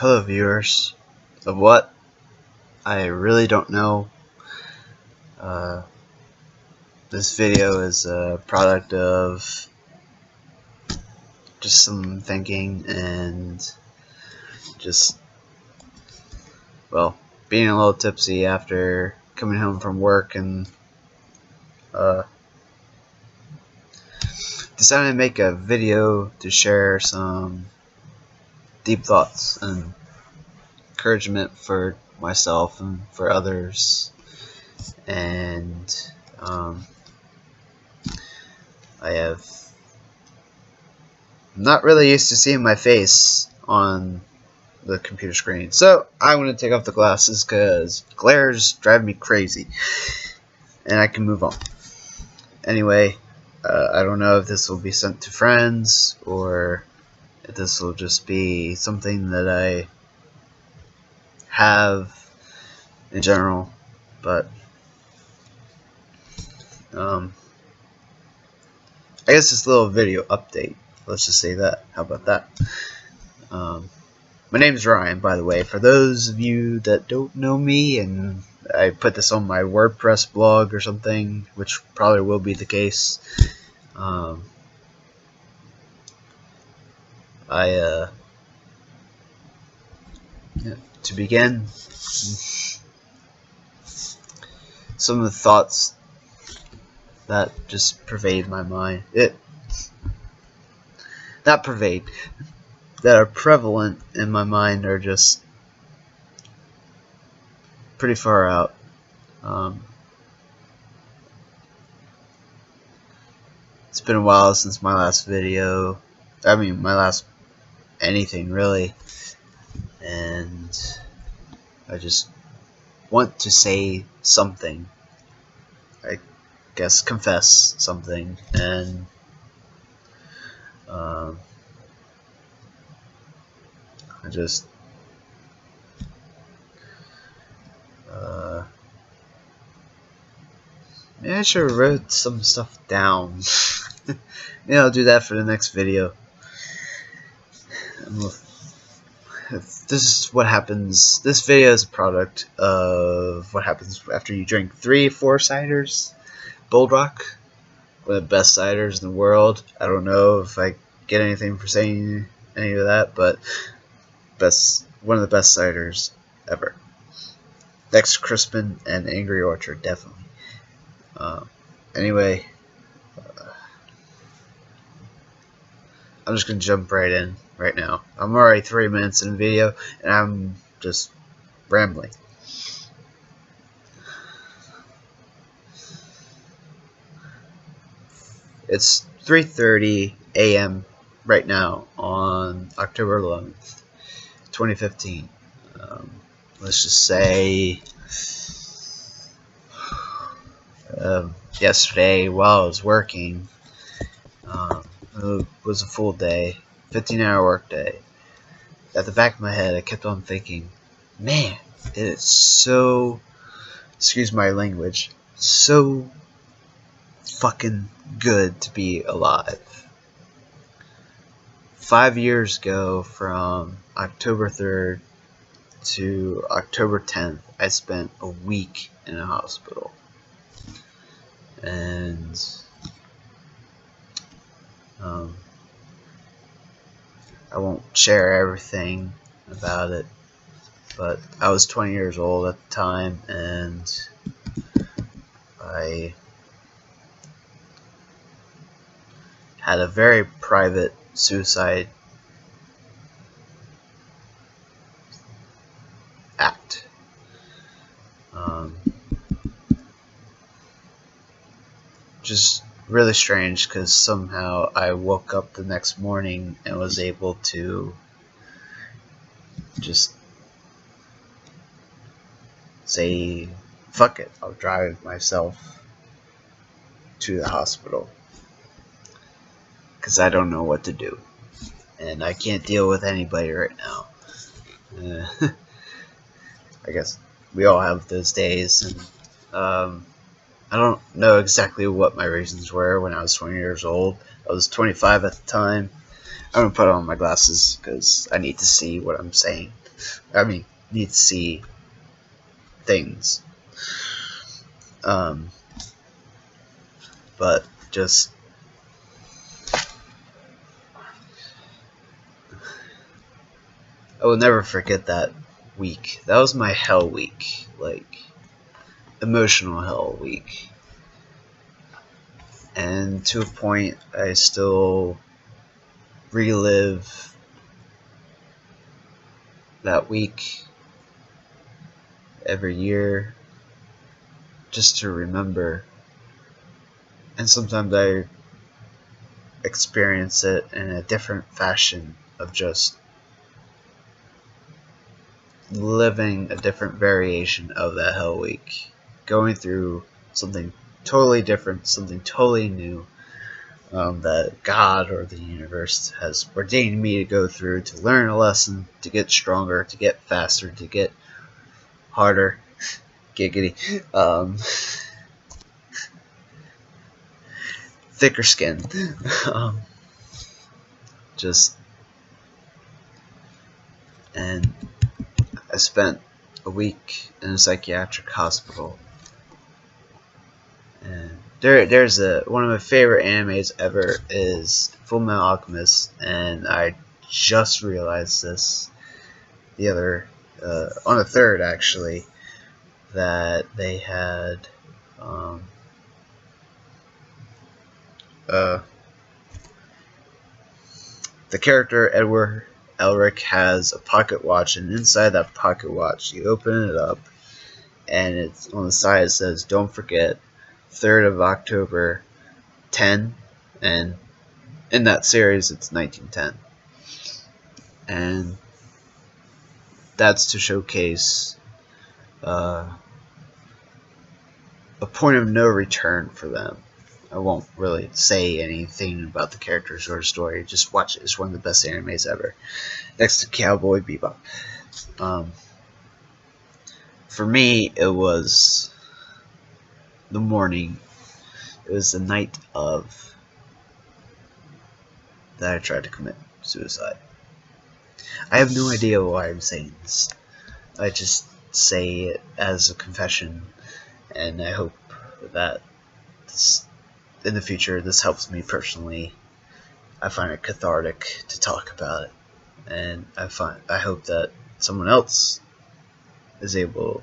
Hello viewers of what? I really don't know. This video is a product of just some thinking and just, well, being a little tipsy after coming home from work and decided to make a video to share some deep thoughts and encouragement for myself and for others. And I'm not really used to seeing my face on the computer screen, so I'm going to take off the glasses because glares drive me crazy, and I can move on. Anyway, I don't know if this will be sent to friends or if this will just be something that I have in general, but I guess this little video update, let's just say that. How about that? My name is Ryan, by the way, for those of you that don't know me, and I put this on my WordPress blog or something, which probably will be the case. To begin, some of the thoughts that just pervade my mind. Not pervade, that are prevalent in my mind are just pretty far out. It's been a while since my last video. I mean, my last anything really. And I just want to say something. I guess confess something. And I just maybe I should have wrote some stuff down. Maybe I'll do that for the next video. This is what happens. This video is a product of what happens after you drink 3-4 ciders. Bulldog, one of the best ciders in the world. I don't know if I get anything for saying any of that, but one of the best ciders ever. Next to Crispin and Angry Orchard, definitely. Anyway, I'm just gonna jump right in right now. I'm already 3 minutes in the video, and I'm just rambling. It's 3:30 a.m. right now on October 11th, 2015. Let's just say yesterday while I was working, it was a full day, 15-hour work day. At the back of my head, I kept on thinking, man, it is so, excuse my language, so fucking good to be alive. 5 years ago, from October 3rd to October 10th, I spent a week in a hospital. And I won't share everything about it, but I was 20 years old at the time, and I had a very private suicide act. Just really strange, because somehow I woke up the next morning and was able to just say, fuck it, I'll drive myself to the hospital, because I don't know what to do, and I can't deal with anybody right now. I guess we all have those days, and I don't know exactly what my reasons were when I was 20 years old. I was 25 at the time. I'm going to put on my glasses because I need to see what I'm saying. I mean, need to see things. But just I will never forget that week. That was my hell week, like emotional hell week. And to a point, I still relive that week every year just to remember. And sometimes I experience it in a different fashion of just living a different variation of that hell week, going through something totally different, something totally new, that God or the universe has ordained me to go through to learn a lesson, to get stronger, to get faster, to get harder. Giggity. Thicker skin. Just. And I spent a week in a psychiatric hospital. And there's one of my favorite animes ever is Fullmetal Alchemist, and I just realized this the other on the 3rd actually, that they had the character Edward Elric has a pocket watch, and inside that pocket watch you open it up and it's on the side it says don't forget 3rd of October 10, and in that series it's 1910, and that's to showcase a point of no return for them. I won't really say anything about the characters or the story. Just watch it. It's one of the best animes ever, next to Cowboy Bebop. For me, it was the morning. It was the night of that I tried to commit suicide. I have no idea why I'm saying this. I just say it as a confession, and I hope that in the future this helps me personally. I find it cathartic to talk about it, and I hope that someone else is able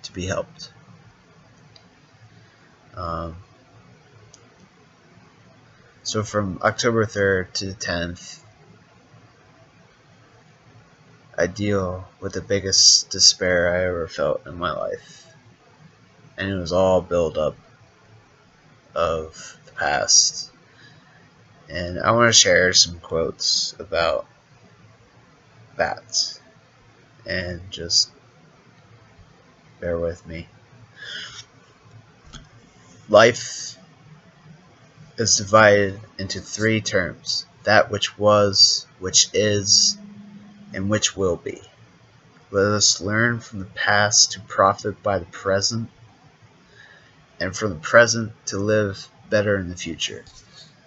to be helped. So from October 3rd to the 10th, I deal with the biggest despair I ever felt in my life. And it was all build up of the past. And I want to share some quotes about that. And just bear with me. Life is divided into 3 terms: that which was, which is, and which will be. Let us learn from the past to profit by the present, and from the present to live better in the future.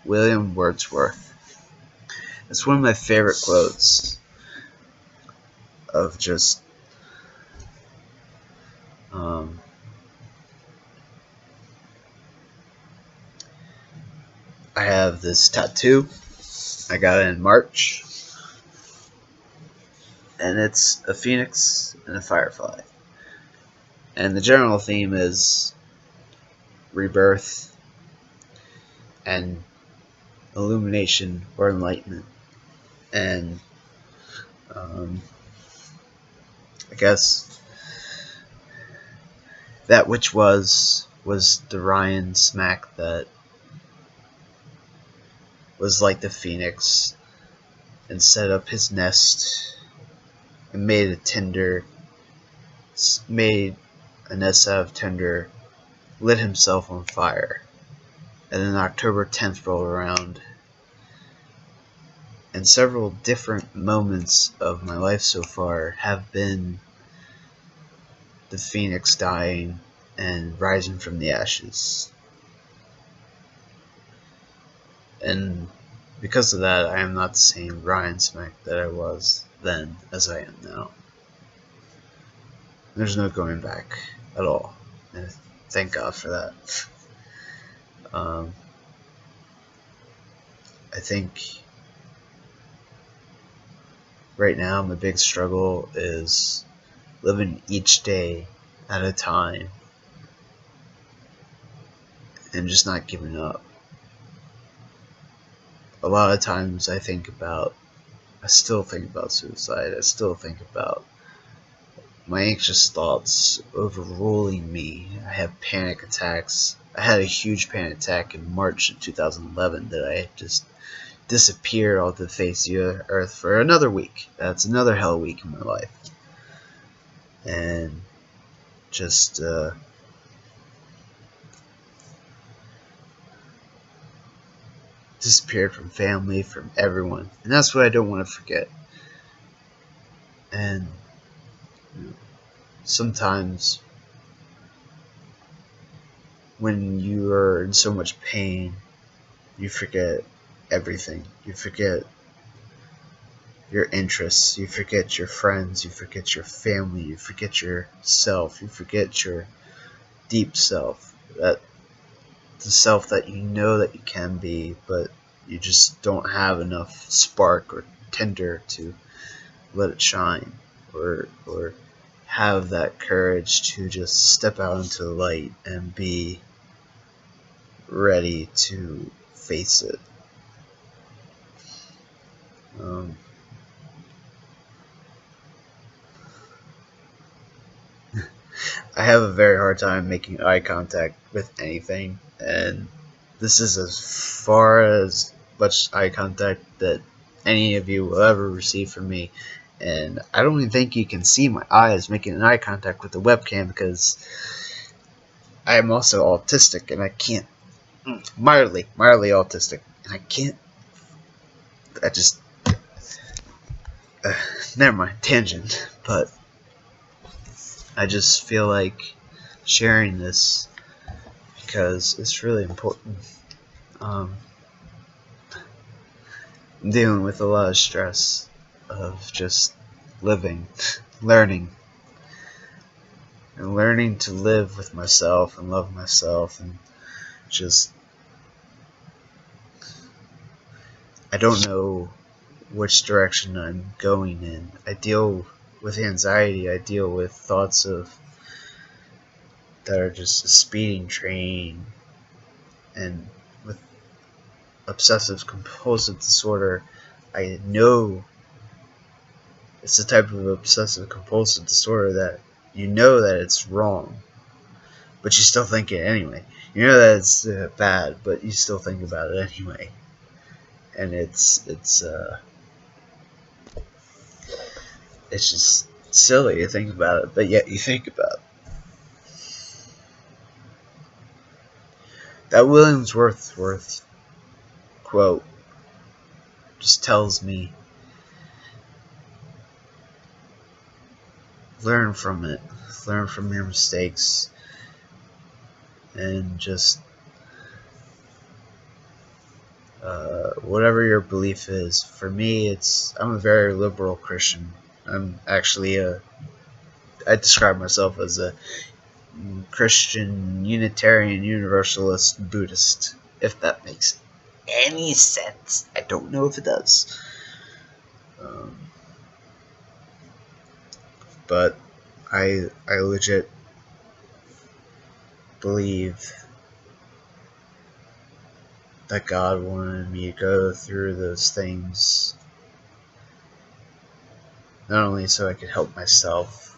William Wordsworth. It's one of my favorite quotes of just I have this tattoo. I got it in March, and it's a phoenix and a firefly. And the general theme is rebirth and illumination or enlightenment. And I guess that which was the Ryan smack that was like the phoenix and set up his nest and made a nest out of tinder, lit himself on fire. And then October 10th rolled around, and several different moments of my life so far have been the phoenix dying and rising from the ashes. And Because of that, I am not the same Ryan Smack that I was then as I am now. There's no going back at all. And thank God for that. I think right now my big struggle is living each day at a time and just not giving up. A lot of times I still think about suicide. I still think about my anxious thoughts overruling me. I have panic attacks. I had a huge panic attack in March of 2011 that I just disappeared off the face of the earth for another week. That's another hell week in my life. And just disappeared from family, from everyone. And that's what I don't want to forget. And sometimes when you are in so much pain, you forget everything. You forget your interests, you forget your friends, you forget your family, you forget yourself, you forget your deep self, that the self that you know that you can be, but you just don't have enough spark or tinder to let it shine, or have that courage to just step out into the light and be ready to face it. I have a very hard time making eye contact with anything, and this is as far as much eye contact that any of you will ever receive from me. And I don't even think you can see my eyes making an eye contact with the webcam, because I am also autistic, and I can't, mildly autistic, and I can't, I just, never mind, tangent, but I just feel like sharing this because it's really important. I'm dealing with a lot of stress of just living, learning to live with myself and love myself, and just, I don't know which direction I'm going in. I deal with anxiety, I deal with thoughts that are just a speeding train, and with obsessive compulsive disorder, I know it's the type of obsessive compulsive disorder that you know that it's wrong, but you still think it anyway. You know that it's bad, but you still think about it anyway. And it's just silly to think about it, but yet you think about it. That Williamsworth quote just tells me, learn from it, learn from your mistakes, and just whatever your belief is. For me, I'm a very liberal Christian. I'm actually I describe myself as a Christian Unitarian Universalist Buddhist, if that makes any sense. I don't know if it does. But I legit believe that God wanted me to go through those things, not only so I could help myself,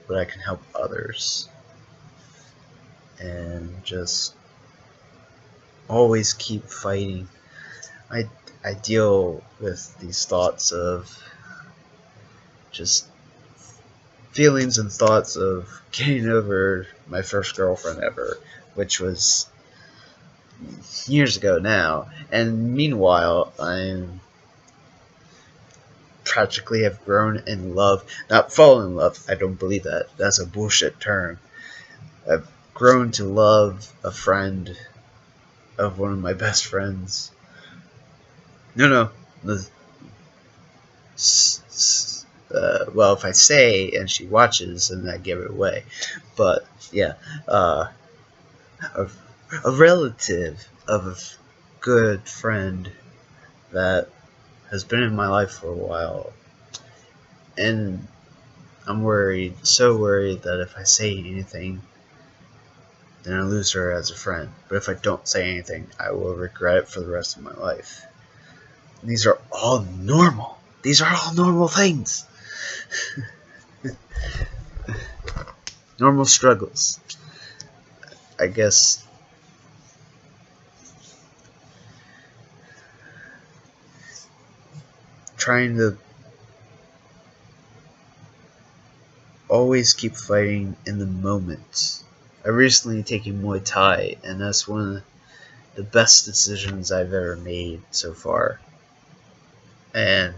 but I can help others. And just always keep fighting. I deal with these thoughts of just feelings and thoughts of getting over my first girlfriend ever, which was years ago now. And meanwhile, I'm practically have grown in love. Not fallen in love, I don't believe that. That's a bullshit term. I've grown to love a friend of one of my best friends No. Well, if I say and she watches, then I give it away. But yeah, a, a relative of a good friend that has been in my life for a while, and I'm worried, so worried that if I say anything, then I lose her as a friend. But if I don't say anything, I will regret it for the rest of my life. These are all normal. These are all normal things. Normal struggles. I guess trying to always keep fighting in the moment. I recently taken Muay Thai, and that's one of the best decisions I've ever made so far. And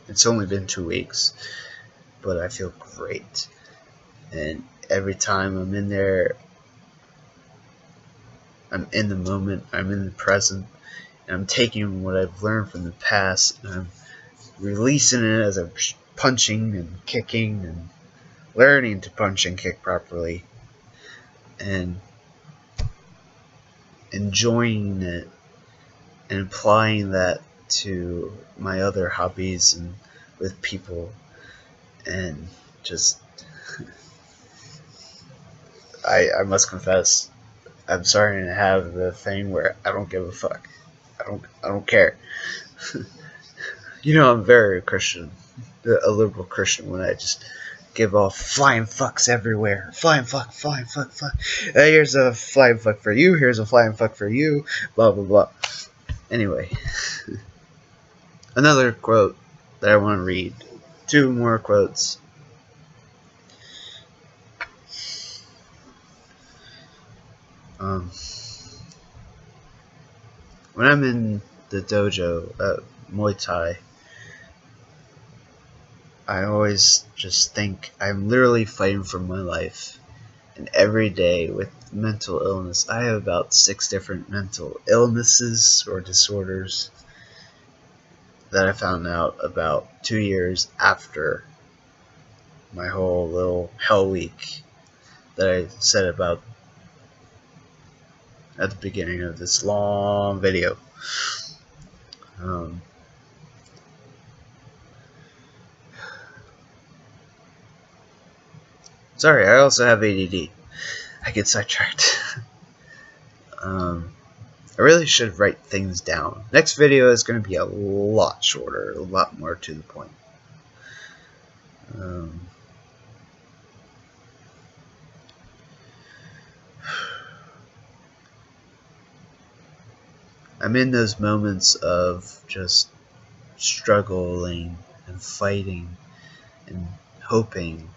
it's only been 2 weeks, but I feel great. And every time I'm in there, I'm in the moment, I'm in the present, and I'm taking what I've learned from the past, and I'm releasing it as I'm punching and kicking and learning to punch and kick properly, and enjoying it and applying that to my other hobbies and with people, and just I must confess, I'm starting to have the thing where I don't give a fuck. I don't care. I'm very Christian, a liberal Christian, when I just give off flying fucks everywhere. Flying fuck, flying fuck, fuck. Here's a flying fuck for you. Here's a flying fuck for you. Blah blah blah. Anyway, another quote that I want to read. 2 more quotes. When I'm in the dojo at Muay Thai, I always just think I'm literally fighting for my life. And every day with mental illness, I have about 6 different mental illnesses or disorders that I found out about 2 years after my whole little hell week that I said about at the beginning of this long video. Sorry, I also have ADD. I get sidetracked. I really should write things down. Next video is going to be a lot shorter, a lot more to the point. I'm in those moments of just struggling and fighting and hoping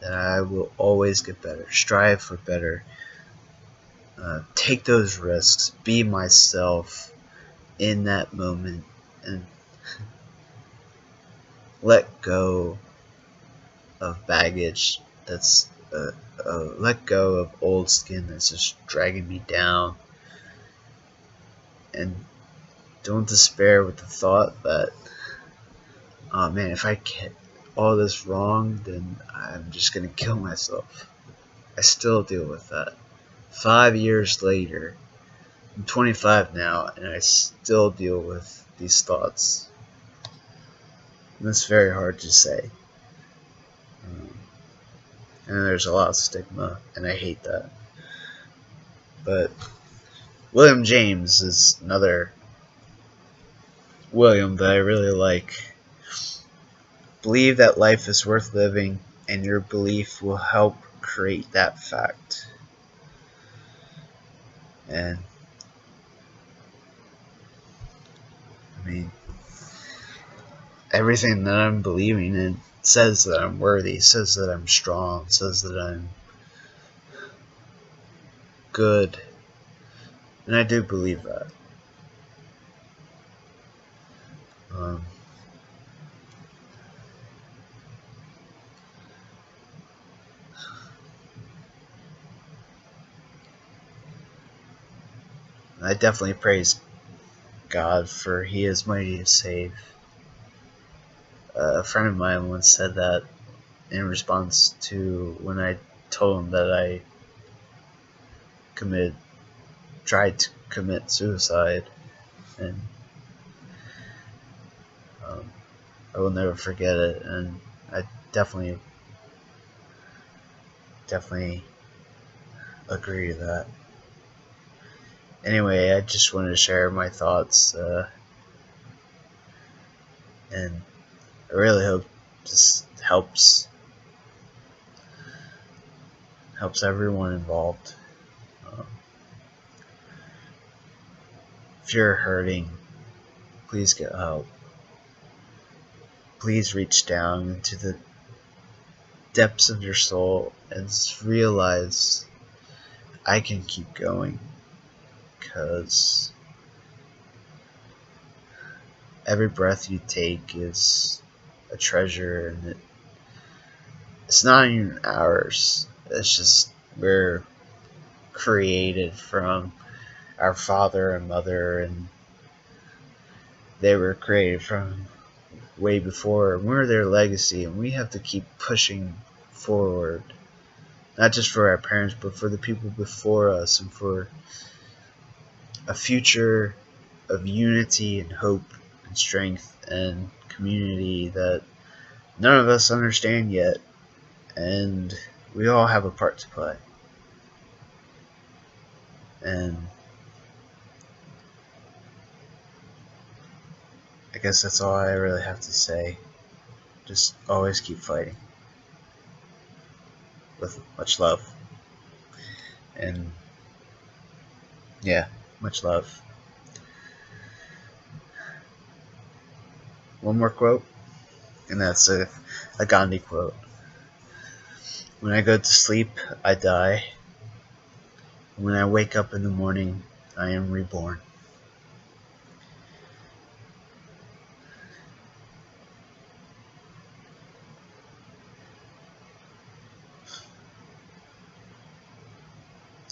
that I will always get better, strive for better, take those risks, be myself in that moment, and let go of baggage that's let go of old skin that's just dragging me down, and don't despair with the thought that, oh man, if I get all this wrong, then I'm just gonna kill myself. I still deal with that. 5 years later, I'm 25 now, and I still deal with these thoughts. And that's very hard to say. And there's a lot of stigma, and I hate that. But William James is another William that I really like. Believe that life is worth living, and your belief will help create that fact. And I mean, everything that I'm believing in says that I'm worthy, says that I'm strong, says that I'm good. And I do believe that. I definitely praise God, for He is mighty to save. A friend of mine once said that in response to when I told him that I tried to commit suicide, and I will never forget it. And I definitely agree to that. Anyway, I just wanted to share my thoughts, and I really hope this helps everyone involved. If you're hurting, please get help. Please reach down into the depths of your soul and realize I can keep going, because every breath you take is a treasure, and it's not even ours. It's just we're created from our father and mother, and they were created from way before, and we're their legacy, and we have to keep pushing forward, not just for our parents, but for the people before us, and for a future of unity and hope and strength and community that none of us understand yet, and we all have a part to play. And I guess that's all I really have to say. Just always keep fighting. With much love. And yeah, much love. One more quote, and that's a Gandhi quote. When I go to sleep, I die. When I wake up in the morning, I am reborn.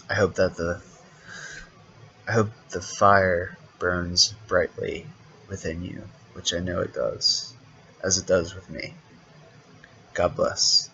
I hope the fire burns brightly within you, which I know it does, as it does with me. God bless.